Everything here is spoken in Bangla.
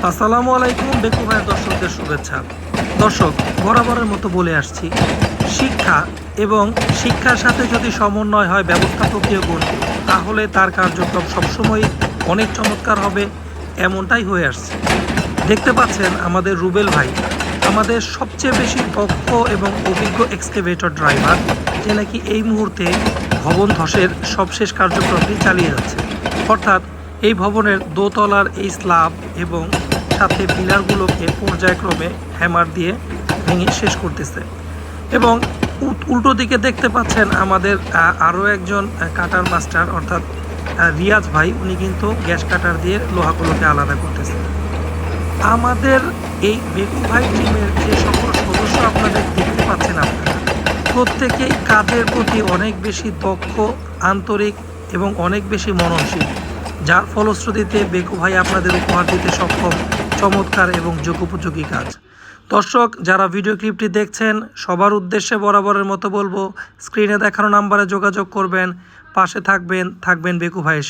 আসসালামু আলাইকুম বেকু ভাইয়ের দর্শকদের শুভেচ্ছা। দর্শক, বরাবরের মতো বলে আসছি, শিক্ষা এবং শিক্ষার সাথে যদি সমন্বয় হয় ব্যবস্থাপকীয় গুণ, তাহলে তার কার্যক্রম সবসময় অনেক চমৎকার হবে, এমনটাই হয়ে আসছে। দেখতে পাচ্ছেন আমাদের রুবেল ভাই আমাদের সবচেয়ে বেশি দক্ষ এবং অভিজ্ঞ এক্সকেভেটর ড্রাইভার, যে নাকি এই মুহূর্তে ভবন ধসের সবশেষ কার্যক্রমটি চালিয়ে যাচ্ছে। অর্থাৎ এই ভবনের দোতলার এই স্ল্যাব এবং সাথে পিলারগুলোকে পর্যায়ক্রমে হ্যামার দিয়ে ভেঙে শেষ করতেছে। এবং উল্টো দিকে দেখতে পাচ্ছেন আমাদের আরও একজন কাটার মাস্টার, অর্থাৎ রিয়াজ ভাই, উনি কিন্তু গ্যাস কাটার দিয়ে লোহাগুলোকে আলাদা করতেছে। আমাদের এই বেকু ভাই টিমের যে সকল সদস্য আপনাদের দেখতে পাচ্ছেন, আপনারা প্রত্যেকেই কাজের প্রতি অনেক বেশি দক্ষ, আন্তরিক এবং অনেক বেশি মননশীল, যার ফলশ্রুতিতে বেকু ভাই আপনাদের উপহার দিতে সক্ষম চমৎকার এবং যুগোপযোগী কাজ। দর্শক, যারা ভিডিও ক্লিপটি দেখছেন সবার উদ্দেশ্যে বরাবরের মতো বলবো, স্ক্রিনে দেখানো নাম্বারে যোগাযোগ করবেন, পাশে থাকবেন বেকু ভাইয়ের।